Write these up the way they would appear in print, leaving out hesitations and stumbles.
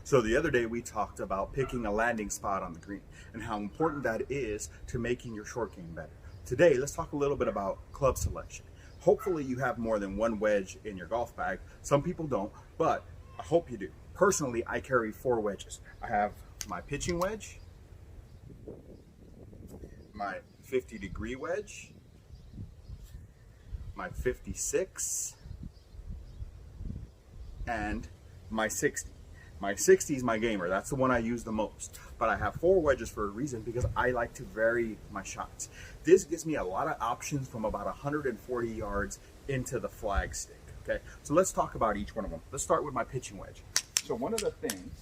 So the other day we talked about picking a landing spot on the green and how important that is to making your short game better. Today, let's talk a little bit about club selection. Hopefully you have more than one wedge in your golf bag. Some people don't, but I hope you do. Personally, I carry 4 wedges. I have my pitching wedge, my 50-degree wedge, my 56, and my 60. My 60 is my gamer. That's the one I use the most. But I have 4 wedges for a reason, because I like to vary my shots. This gives me a lot of options from about 140 yards into the flag stick. Okay, so let's talk about each one of them. Let's start with my pitching wedge. So one of the things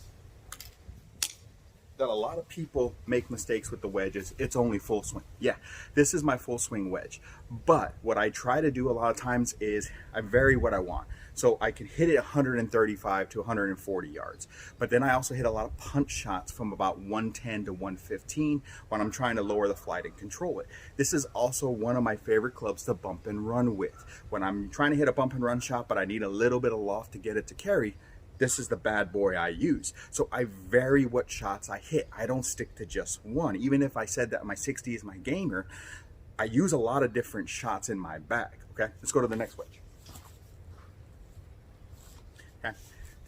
that a lot of people make mistakes with the wedge is it's only full swing. Yeah, this is my full swing wedge. But what I try to do a lot of times is I vary what I want. So I can hit it 135 to 140 yards. But then I also hit a lot of punch shots from about 110 to 115 when I'm trying to lower the flight and control it. This is also one of my favorite clubs to bump and run with. When I'm trying to hit a bump and run shot, but I need a little bit of loft to get it to carry, this is the bad boy I use. So I vary what shots I hit. I don't stick to just one. Even if I said that my 60 is my gamer, I use a lot of different shots in my bag. Okay, let's go to the next wedge. Okay,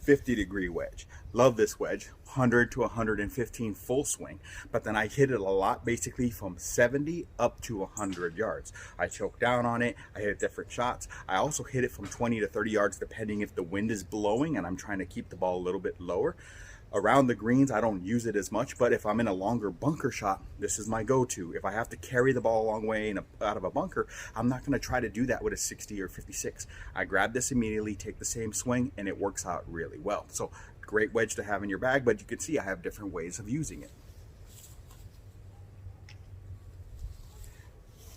50-degree wedge. Love this wedge, 100 to 115 full swing, but then I hit it a lot, basically from 70 up to 100 yards. I choke down on it, I hit different shots. I also hit it from 20 to 30 yards depending if the wind is blowing and I'm trying to keep the ball a little bit lower. Around the greens, I don't use it as much, but if I'm in a longer bunker shot, this is my go-to. If I have to carry the ball a long way out of a bunker, I'm not going to try to do that with a 60 or 56. I grab this immediately, take the same swing, and it works out really well. So great wedge to have in your bag, but you can see I have different ways of using it.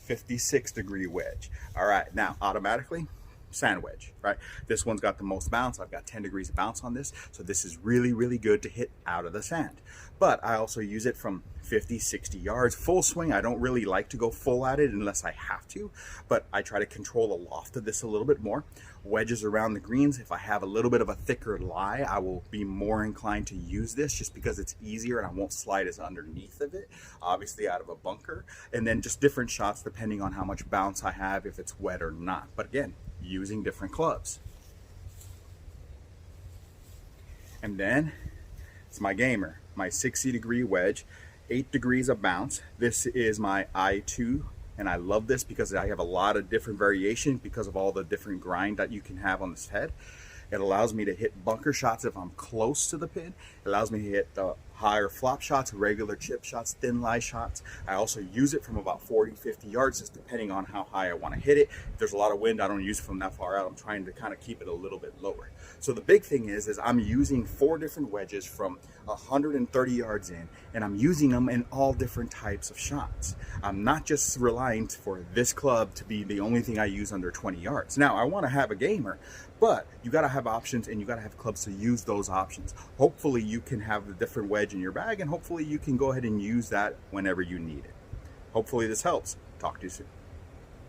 56-degree wedge. All right, now automatically, sand wedge, right? This one's got the most bounce. I've got 10 degrees of bounce on this, so this is really, really good to hit out of the sand. But I also use it from 50, 60 yards. Full swing, I don't really like to go full at it unless I have to, but I try to control the loft of this a little bit more. Wedges around the greens, if I have a little bit of a thicker lie, I will be more inclined to use this just because it's easier and I won't slide as underneath of it, obviously out of a bunker. And then just different shots depending on how much bounce I have, if it's wet or not. But again, using different clubs. And then it's my gamer, my 60-degree wedge, 8 degrees of bounce. This is my I2, and I love this because I have a lot of different variation because of all the different grind that you can have on this head. It allows me to hit bunker shots if I'm close to the pin. It allows me to hit the higher flop shots, regular chip shots, thin lie shots. I also use it from about 40, 50 yards, just depending on how high I want to hit it. If there's a lot of wind, I don't use it from that far out. I'm trying to kind of keep it a little bit lower. So the big thing is I'm using 4 different wedges from 130 yards in, and I'm using them in all different types of shots. I'm not just relying for this club to be the only thing I use under 20 yards. Now, I want to have a gamer, but you got to have options and you got to have clubs to use those options. Hopefully you can have the different wedge in your bag, and hopefully you can go ahead and use that whenever you need it. Hopefully this helps. Talk to you soon.